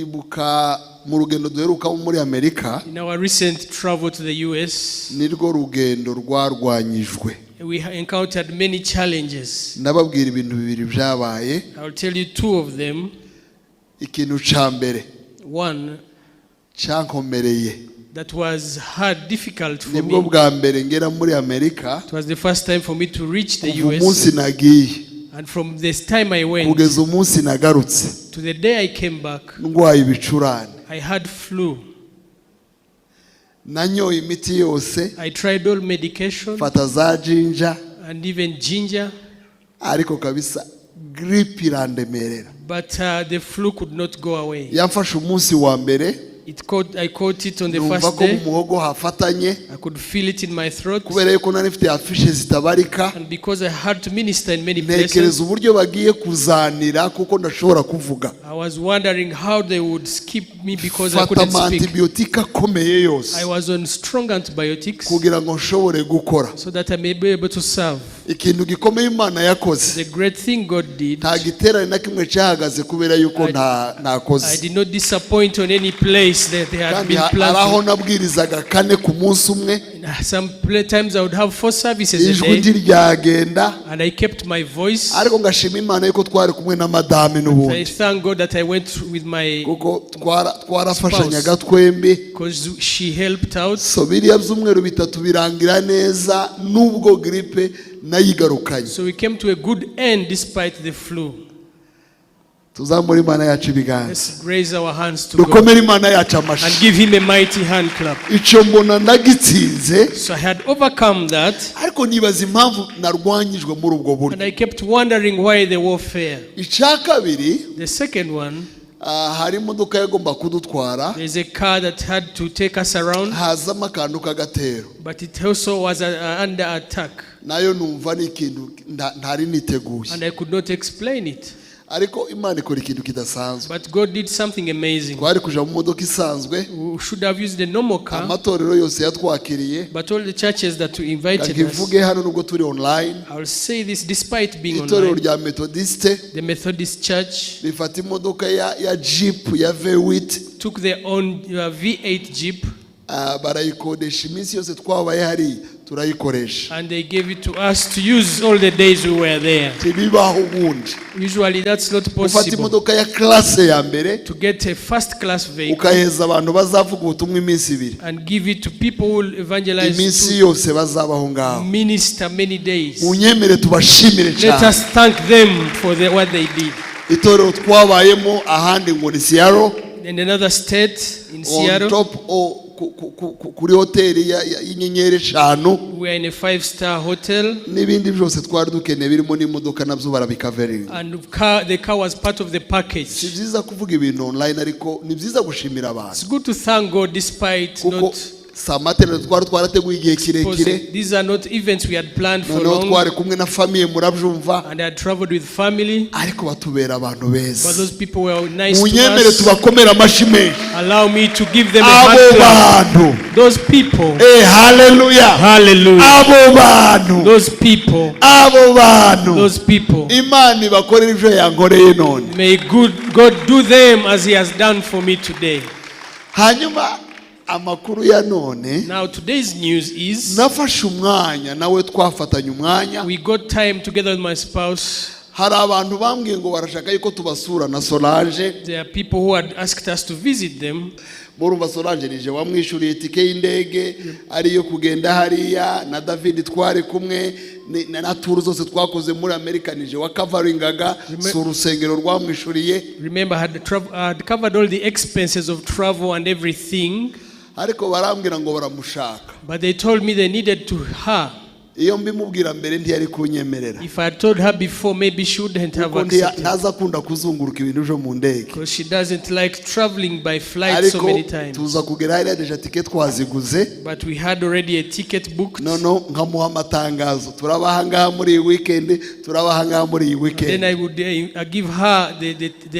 ndibuka mu rugendo duheruka muri Amerika. In our recent travel to the US, nirwo rugendo rwarwanyijwe. we encountered many challenges. Nababwira ibintu bibiri byabaye. I will tell you two of them. Ikintu cyambere. One, cyankomereye. that was hard, difficult for nibwo me. bwa mbere ngera muri Amerika. It was the first time for me to reach the umunsi US. nagiye. And from this time I went kugeza umunsi nagarutse. to the day I came back, ndwaye ibicurane. I had flu. Nanyoye imiti yose. I tried all medication Fata za ginger. and even ginger, Ariko kabisa gripe irandemerera. but the flu could not go away. Yamfashe umunsi wa mbere. I caught it on the numva first ko day. mu muhogo hafatanye. I could feel it in my throat. Kubera yuko nari mfite afishe zitabarika. And because I had to minister in many Ntekereza places, uburyo bagiye kuzanira kuko ndashobora kuvuga. I was wondering how they would skip me because I Fata couldn't speak. antibiotika akomeye yose. I was on strong antibiotics kugira ngo nshobore gukora. so that I may be able to serve. Ikintu gikomeye Imana yakoze. The great thing God did, Nta giterane na kimwe cyahagaze kubera yuko nakoze. I did not disappoint on any place that they had been araho planted. nabwirizaga kane ku munsi umwe. Some times I would have 4 services a ijwi day, ryagenda. and I kept my voice. Ariko ngashima Imana yuko twari kumwe na madame I n'ubundi. thank God that I went with my, kuko twarafashanyaga twembi. because she helped out. So biriya byumweru bitatu birangira neza nubwo gripe nayigarukanye. So we came to a good end despite the flu. Tuzamura Imana yacu ibiganza. Let's raise our hands to God dukomere Imana yacu and amashi. give him a mighty hand clap. Icyo mbona ndagitsinze. So I had overcome that, Ariko nibaza impamvu narwanyijwe muri ubwo buryo. and I kept wondering why the warfare. Icya kabiri, The second one, hari imodoka yagomba kudutwara. there's a car that had to take us around, Hazamo akantu k'agatero. but it also was under attack, Nayo numva ni ikintu ntari niteguye. and I could not explain it. Ariko Imana ikora ikintu kidasanzwe. But God did something amazing. Twari kuja mu modoka isanzwe. We should have used the normal car, Amatorero yose yatwakiriye. but all the churches that invited us, Nkivuge hano nubwo turi online. I will say this despite being Itorero online, rya Methodiste the Methodist Church rifata imodoka ya Jeep ya V8. took their own V8 Jeep, Barayikodesha iminsi yose twabaye hari turayikoresha. and they gave it to us to use all the days we were there. Tibibaho ubundi. Usually that's not Ufata possible, imodoka ya classe ya mbere to get a first class vehicle ukaheza abantu bazavuga ubutumwa iminsi ibiri. and give it to people who will evangelize, Iminsi to yose bazabaho ngaho. minister many days. Unyemere tubashimire Let cyane. us thank them for what they did. Itorero twabayemo ahandi ngo ni Seattle. In another state, in On Seattle, top kuri hoteli y'inyenyeri 5 we are in a 5-star hotel, n'ibindi byose twari dukeneye birimo n'imodoka nabyo barabikaveringa. and the car was part of the Si package. byiza kuvuga ibintu online ariko ni byiza gushimira abantu. It's good to thank God despite Kuko not, Samaterano twari twarateguye igihe kirekire. these are not events we had planned for Noneho long, twari kumwe na famille murabyumva. and I had traveled with family, Ariko batubera abantu but beza. those people were nice to Unyemere us. tubakomera amashyi menshi. Allow me to give them a Abo hand clap. bantu. Those people, Hallelujah. hallelujah. Abo bantu. Those people, Abo bantu. those people. Imana ibakorera ibyo yankoreye none. May God do them as He has done for me today. Hanyuma amakuru ya none. Now today's news is, Nafashe umwanya nawe twafatanye umwanya. we got time together with my spouse. Hari abantu bambwiye ngo barashaka yuko tubasura na Solange. There are people who had asked us to visit them. Murumva Solange nije wamwishuriye itike y'indege ariyo kugenda hariya na David twari kumwe na tour zose twakoze muri America nije wa coveringaga su rusengero rwamwishuriye. Remember, I had covered all the expenses of travel and everything. Ariko barambwira ngo baramushaka. But they told me they needed to her. Iyo mbimubwira mbere ntiyari kunyemerera. If I had told her before, maybe she wouldn't have accepted. Ntaza kunda kuzunguruka ibintu byo mu ndege. Because she doesn't like traveling by flight so many times. Tuza kugera hariya deja ticket twaziguze. But we had already a ticket booked. No nkamuha amatangazo. Turabaha ngaha muri iyi weekend, turabaha ngaha muri iyi weekend. Then I would give her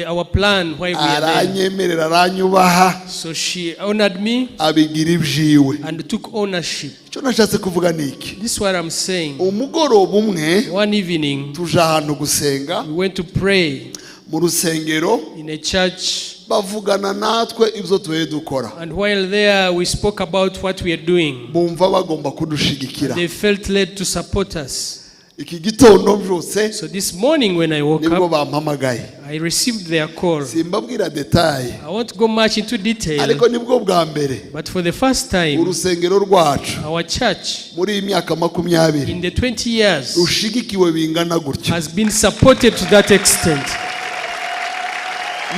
our plan why we are there. Aranyemerera aranyubaha. So she honored me Abigira ibyiwe. and took ownership. Icyo nashatse kuvuga niki. This is what I'm saying. Umugoroba umwe One evening, tuje ahantu gusenga we went to pray mu rusengero. in a church. bavugana natwe ibyo tuye dukora. And while there, we spoke about what we are doing. Bumva bagomba kudushigikira. They felt led to support us. Iki gitondo mbyutse So this morning when I woke nibwo up, bampamagaye. I received their call. Simbabwira detail. I won't go much into detail, Ariko nibwo bwa mbere but for the first time, urusengero rwacu our church muri iyi myaka 20 in the 20 years rushigikiwe bingana gutyo. has been supported to that extent.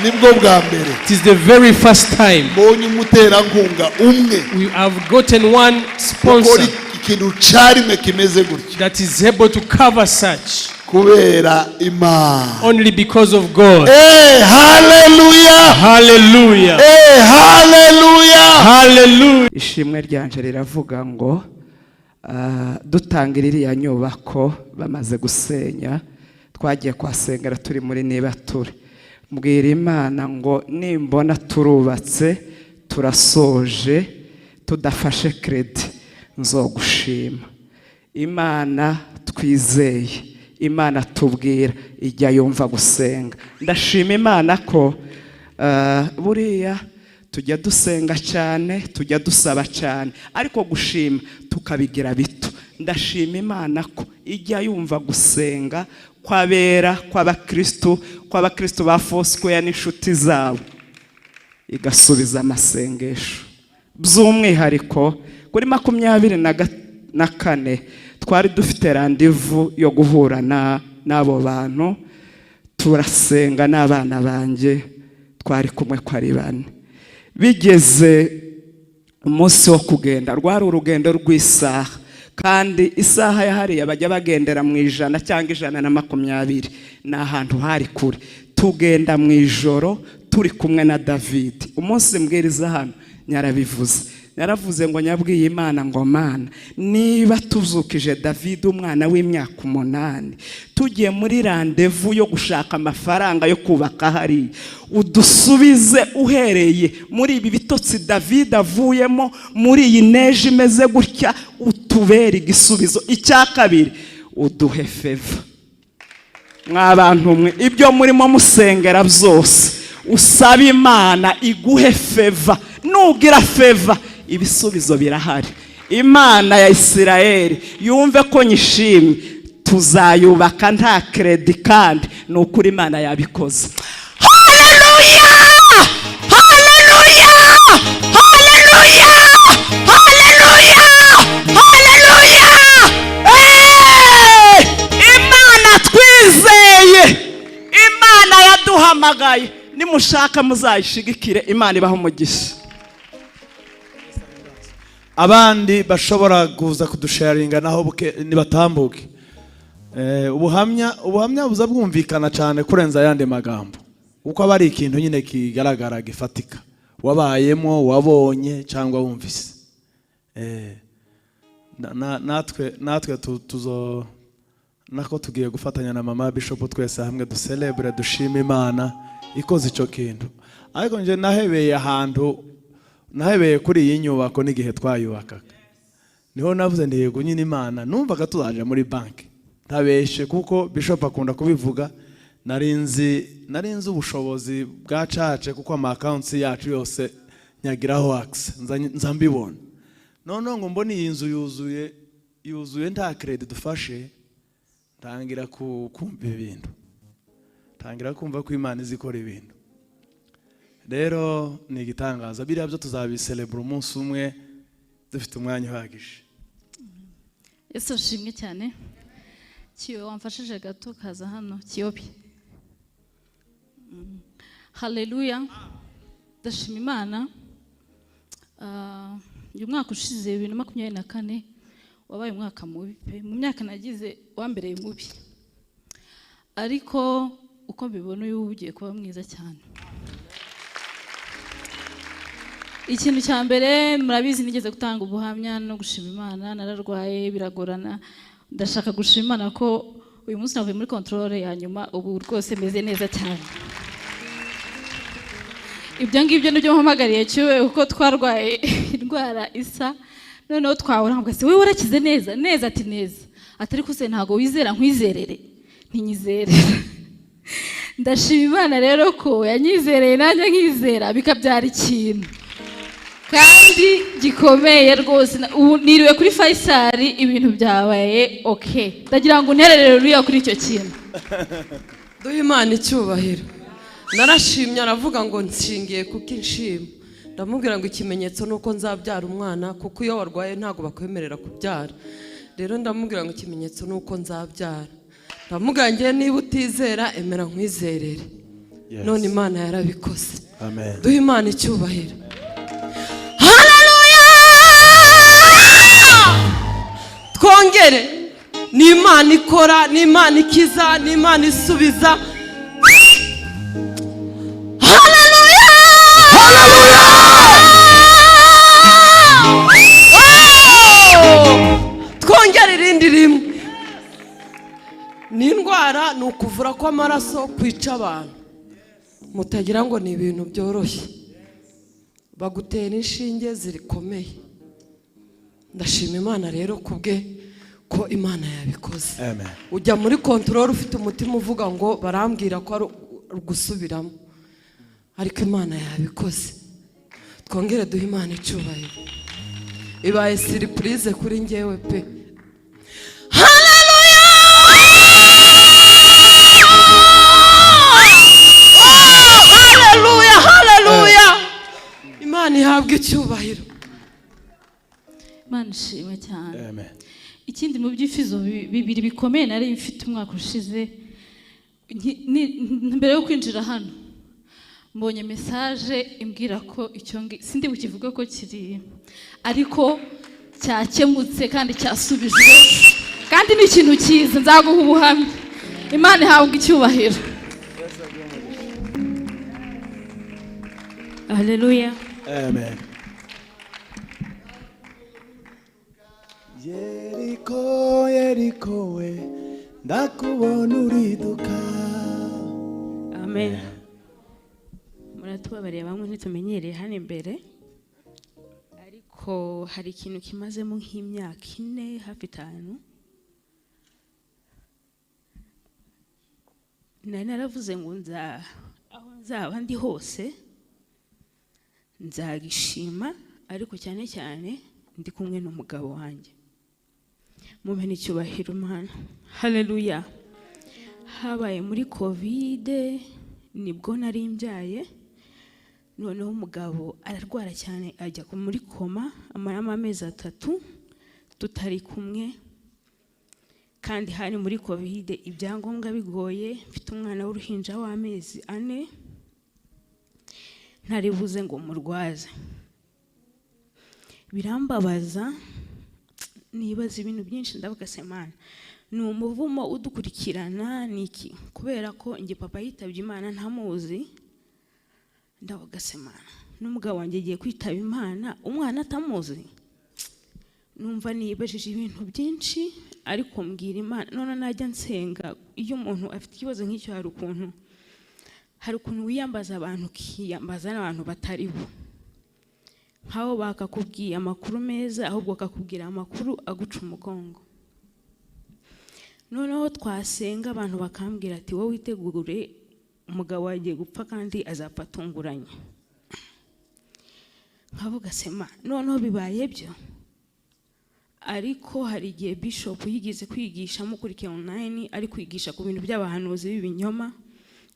Nibwo bwa mbere It is the very first time mbonye umuterankunga umwe we have gotten one ukora sponsor ikintu cyarime kimeze gutyo that is able to cover such kubera Imana. only because of God. Hallelujah, Hallelujah. hallelujah, Hallelujah. Ishimwe ryanje riravuga ngo dutangira iriya nyubako bamaze gusenya, twagiye kwasengera turi muri Nibature. Mbwira Imana ngo nimbona turubatse turasoje tudafashe credit nzogushima. Imana twizeye, Imana tubwira ijya yumva gusenga. Ndashima Imana ko buriya tujya dusenga cyane, tujya dusaba cyane, ariko gushima tukabigira bito. Ndashima Imana ko ijya yumva gusenga kwabera kw'abakristo ba Foursquare n'inshuti zabo, igasubiza amasengesho. By'umwihariko kuri 24 twari dufite rendezvous yo guhura n'abo bantu, turasenga n'abana banjye twari kumwe kwa ari 4. Bigeze umunsi wo kugenda, rwari urugendo rw'isaha, kandi isaha yahariye bajya bagendera mu 100 cyangwa 120, n'ahantu hari kure. Tugenda mu ijoro turi kumwe na David. Umunsi mbwiriza hano naravuze ngo nyabwiye Imana ngo Mana, niba tuzukije David umwana w'imyaka 8 tugiye muri rendezvous yo gushaka amafaranga yo kubaka hari, udusubize uhereye muri ibi bitotsi David avuyemo, muri iyi neje imeze gutya, utubere igisubizo. Icya kabiri, uduhe favor. Mwabantu mwe ibyo murimo musengera byose, usaba Imana iguhe favor. Nugira favor, ibisubizo birahari. Imana ya Isirayeli yumve ko nyishimye, tuzayubaka nta credit kandi nukuri Imana yabikoze. Hallelujah! Hallelujah! Hallelujah! Hallelujah! Hallelujah! Imana twizeye, Imana yaduhamagaye, nimushaka muzayishigikire. Imana ibaho umugisha. Abandi bashobora kuza kudusharinga naho nibatambuke. Ubuhamya buza bwumvikana cyane kurenza yandi magambo, uko aba ari ikintu nyine kigaragara gifatika, wabayemo, wabonye cyangwa wumvise. natwe tuzo nako tugiye gufatanya na mama Bishop twese hamwe ducelebre, dushima Imana ikoze icyo kintu. Ariko nje nahebeye kuri iyi nyubako n'igihe twayubakaga, niho navuze ndiyego nyine Imana numvaga tuzaje muri banki ntabeshe, kuko Bishop akunda kubivuga. Narinzi ubushobozi bwa church, kuko ama accounts yacu yose nyagiraho access nza mbibona. None ngo mbone iyi nzu yuzuye nta credit dufashe, tangira kumva ibintu, tangira kumva ko Imana izikora ibintu. Rero ni igitangaza, biriya byo tuzabicelebrate umunsi umwe dufite umwanya uhagije. Yesu ashimwe cyane. Kiyo wamfashije gato kaza hano Kiyobi. Hallelujah. Ndashima Imana. Uyu mwaka ushize 2024 wabaye umwaka mubi pe. Mu myaka nagize wambereye mubi, ariko uko mbibona uyu ugiye kuba mwiza cyane. Ikintu cya mbere murabizi, nigeze gutanga ubuhamya no gushima Imana. Nararwaye biragorana, ndashaka gushima Imana ko uyu munsi navuye muri controle ya nyuma, ubu rwose meze neza cyane. Ibyo ngibyo nibyo mpamagariye cyo, uko twarwaye indwara isa, noneho twahura ngo se wewe warakize neza ati neza, atari ko se ntago wizera nkwizerere, ntinyizere. ndashima Imana rero ko yanyizereye nanjye nkizera bikabyara ikintu kandi gikomeye rwose. Ubu niriwe kuri Faisal, ibintu byabaye okay. Ndagira ngo untererere ruriya kuri icyo kintu. Duhe Imana icyubahiro. Narashimye aravuga ngo nshingiye kuko inshima. Ndamubwira ngo ikimenyetso nuko nzabyara umwana, kuko iyo warwaye ntago bakwemerera kubyara. Rero ndamubwira ngo ikimenyetso nuko nzabyara. Ndamubwira ngiye niba utizera emera nkwizerere. None Imana yarabikoze. Amen. Duhe Imana icyubahiro. Twongere, ni Imana ikora, ni Imana ikiza, ni Imana isubiza. Haleluya! Haleluya! Twongere irindi rimwe. Ni indwara, ni ukuvura kw'amaraso kwica abantu. Mutagira ngo ni ibintu byoroshye. Bagutera inshinge zirikomeye. Ndashima Imana rero kubwe ko Imana yabikoze. Amen. Ujya muri control ufite umutima uvuga ngo barambwira ko ari gusubiramo, ariko Imana yabikoze. Twongere duhe Imana icyubahiro. Ibaye surprise kuri njyewe pe. Haleluya! Haleluya! Haleluya! Imana ihabwe icyubahiro. Imana ishimwe cyane. Amen. Ikindi mu byifizo bibiri bikomeye nari mfite umwaka ushize, mbere yo kwinjira hano mbonye message imbwira ko icyo sindi bukivuga ko kiri ariko cyakemutse kandi cyasubijwe, kandi ni ikintu cyiza. Nzaguha ubuhamya. Imana ihabwe icyubahiro. Haleluya. Amen. Yeriko, Yeriko we, ndakubona uriduka. Amen. Muratubabariye bamwe ntitumenyereye hano imbere, ariko hari ikintu kimazemo nk'imyaka 4 hafi 5. Nari naravuze ngo aho nzaba ndi hose nzagishima, ariko cyane cyane ndi kumwe n'umugabo wanjye. Mumpe n'icyubahiro Imana. Haleluya. Habaye muri COVID nibwo nari mbyaye, noneho umugabo ararwara cyane ajya muri koma, amaramo amezi 3 tutari kumwe, kandi hari muri COVID ibyangombwa bigoye. Mfite umwana w'uruhinja w'amezi 4, ntaribuze ngo murwaze. Birambabaza, nibaza ibintu byinshi. Ndavuga se Mana, ni umuvumo udukurikirana niki? Kubera ko nge papa yitabye Imana ntamuzi. Ndavuga se Mana, n'umugabo wanjye agiye kwitaba Imana umwana atamuzi. Numva nibajije ibintu byinshi, ariko mbwira Imana none najya nsenga. Iyo umuntu afite ikibazo nk'icyo hari ukuntu wiyambaza abantu kiyambaza n'abantu batari bo. Nkaho bakakubwiye amakuru meza, ahubwo bakakubwira amakuru aguca umugongo. Noneho twasenga abantu bakambwira ati wowe witegure, umugabo wagiye gupfa kandi azapfa atunguranye. Nkavuga se Mana, noneho bibaye byo. Ariko hari igihe bishop yigeze kwigisha mukurikiye online, ari kwigisha ku bintu by'abahanuzi b'ibinyoma.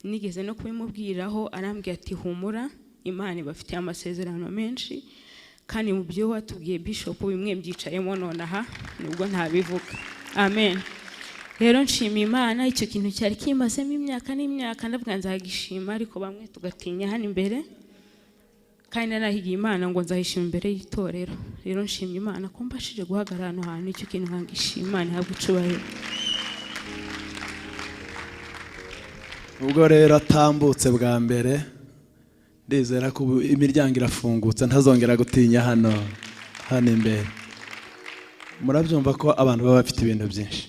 Nigeze no kubimubwiraho, arambwira ati humura, Imana ibafitiye amasezerano menshi, kandi mu byo watubwiye bishop bimwe byicayemo nonaha nubwo ntabivuga. Amen. Rero nshima Imana, icyo kintu cyari kimazemo imyaka n'imyaka, ndavuga nzagishima, ariko bamwe tugatinya hano imbere, kandi narahigiye Imana ngo nzahishima imbere y'itorero. Rero nshima Imana ko mbashije guhagarara hano hantu, icyo kintu nkangishima. Imana ihabwe icyubahiro. Ubwo rero atambutse bwa mbere, ndizera ko imiryango irafungutse, ntazongera gutinya hano imbere. Murabyumva ko abantu baba bafite ibintu byinshi,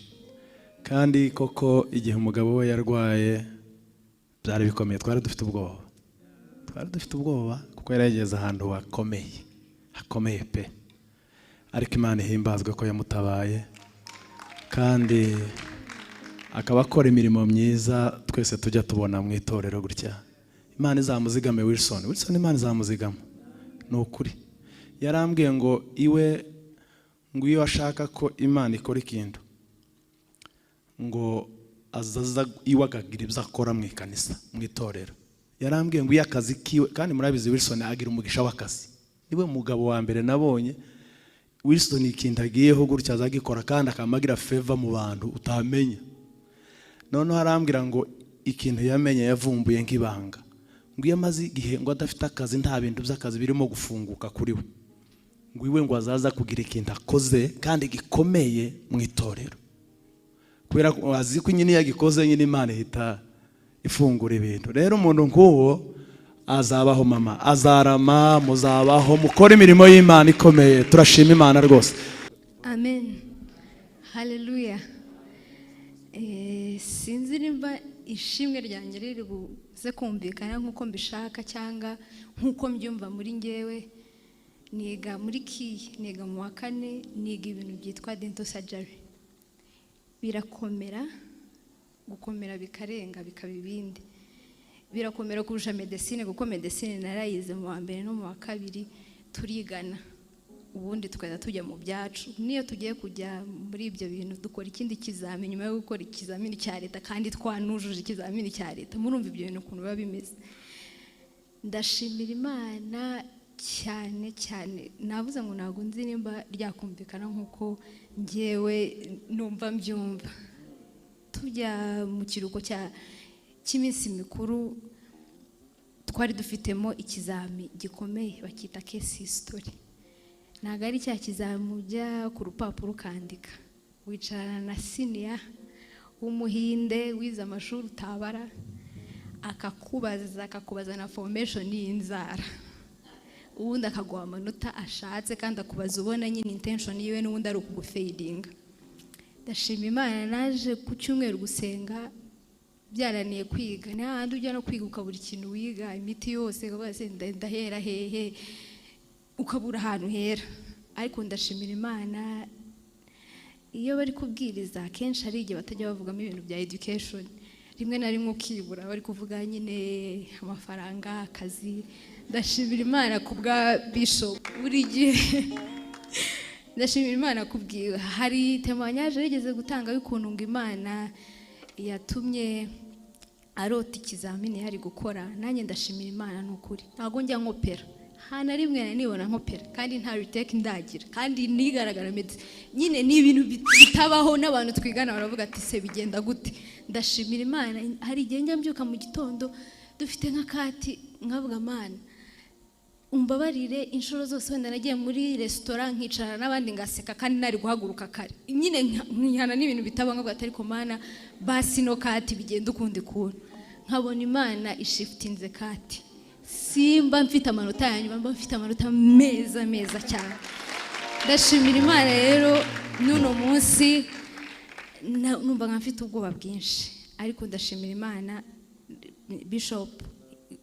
kandi koko igihe umugabo we yarwaye byari bikomeye. Twari dufite ubwoba kuko yari yageze ahantu hakomeye pe, ariko Imana ihimbazwe ko yamutabaye. Kandi akaba akora imirimo myiza twese tujya tubona mu itorero gutya. Imana izamuzigame Wilson Imana izamuzigama ni ukuri. Yarambwiye ngo iwe ngo iyo ashaka ko Imana ikora ikintu ngo azaza iwe akagira ibyo akora mu ikanisa mu itorero. Yarambwiye ngo iyo akazi kiwe, kandi murabizi Wilson agira umugisha w'akazi, niwe mugabo wa mbere nabonye Wilson ikintu agiyeho gutya azagikora kandi akamagira favor mu bantu utamenya. Noneho arambwira ngo ikintu yamenye yavumbuye nk'ibanga, ngo iyo amaze igihe ngo adafite akazi, nta bintu by'akazi birimo gufunguka kuri we, ngo iwe ngo azaza kugira ikintu akoze kandi gikomeye mu itorero, kubera ko azi ko nyine yagikoze nyine Imana ihita ifungura ibintu. Rero umuntu nk'uwo azabaho mama, azarama, muzabaho mukora imirimo y'Imana ikomeye. Turashima Imana rwose. Amen. Hallelujah. Sinzi nimba ishimwe ryanjye riri buze kumvikana nk'uko mbishaka cyangwa nk'uko mbyumva muri ngewe. Niga muri KI, niga mu wa 4, niga ibintu byitwa dental surgery. Birakomera, gukomera bikarenga bikaba ibindi. Birakomera kurusha medicine, kuko medicine narayize mu wa 2 no mu wa 2 turigana, ubundi tukajya tujya mu byacu. Niyo tugiye kujya muri ibyo bintu dukora ikindi kizamini nyuma yo gukora ikizamini cya leta, kandi twanujuje ikizamini cya leta. Murumva ibyo bintu ukuntu biba bimeze. Ndashimira Imana cyane cyane. Navuze ngo ntabwo nzi nimba ryakumvikana nk'uko ngewe numva mbyumva. Tujya mu kiruko cy'iminsi mikuru, twari dufitemo ikizami gikomeye bakita case history. Ntabwo ari cya kizami ujya ku rupapuro ukandika, wicarana na senior w'umuhinde wize amashuri utabara, akakubaza na formation y'inzara, ubundi akaguha amanota ashatse, kandi akubaza ubona nyine intention yiwe n'ubundi ari ukugufailinga. Ndashima Imana naje ku cyumweru gusenga byananiye kwiga. N'ahandi ujya no kwiga ukabura ikintu wiga, imiti yose bose ndahera hehe, ukabura ahantu hera. Ariko ndashimira Imana, iyo bari kubwiriza kenshi ari igihe batajya bavugamo ibintu bya education, rimwe na rimwe ukibura bari kuvuga nyine amafaranga, akazi. Ndashimira Imana kubwa Bishop buri gihe. Ndashimira Imana kubwiwe. Hari témoignage yigeze gutanga y'ukuntu ngo Imana yatumye arota ikizamini yari gukora. Nanjye ndashimira Imana n'ukuri. Ntago njya nkopera, hana rimwe nibona nkopera, kandi nta retake ndagira, kandi nigaragara nyine ni ibintu bitabaho. N'abantu twigana baravuga ati se bigenda gute. Ndashimira Imana. Hari igihe njya mbyuka mu gitondo dufite nk'akati, nkavuga Mana umbabarire inshuro zose wenda nagiye muri restaurant nkicara n'abandi ngaseka kandi nari guhaguruka kare, nyine nkihana n'ibintu bitaba nkavuga ati ariko Mana basi no kati bigenda ukundi kuntu. Nkabona Imana ishiftinze kati, simba mfite amanota yanyuma, mba mfite amanota meza cyane. Ndashimira Imana rero. N'uno munsi numva mfite ubwoba bwinshi, ariko ndashimira Imana. Bishop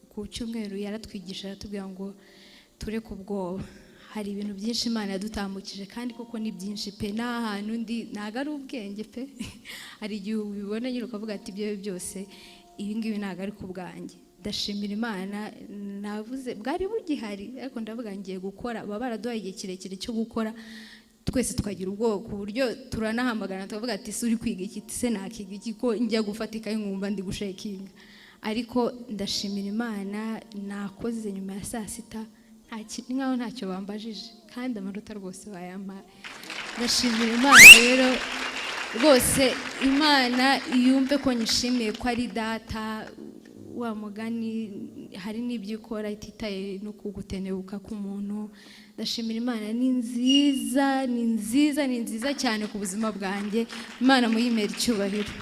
ku cyumweru yaratwigisha, aratubwira ngo tureke ubwoba. Hari ibintu byinshi Imana yadutambukije, kandi koko ni byinshi pe. N'ahantu ndi ntago ari ubwenge pe. Hari igihe ubibona nyine ukavuga ati ibyo byose ibi ngibi ntago ari ku bwanjye. Ndashimira Imana. Navuze bwari bugihari, ariko ndavuga ngiye gukora. Baba baraduhaye igihe kirekire cyo gukora, twese tukagira ubwoba ku buryo turanahamagana tukavuga ati uri kwiga iki, se nakiga iki ko njya gufatika inkumba ndi gushekinga. Ariko ndashimira Imana. Nakoze nyuma ya saa sita nkaho ntacyo bambajije, kandi amanota rwose bayampaye. Ndashimira Imana rero rwose. Imana yumve ko nyishimiye ko ari data wa mugani. Hari n'ibyo ukora ititaye no kugutenebuka k'umuntu. Ndashimira Imana. Ni nziza cyane ku buzima bwanjye. Imana muyimere icyubahiro.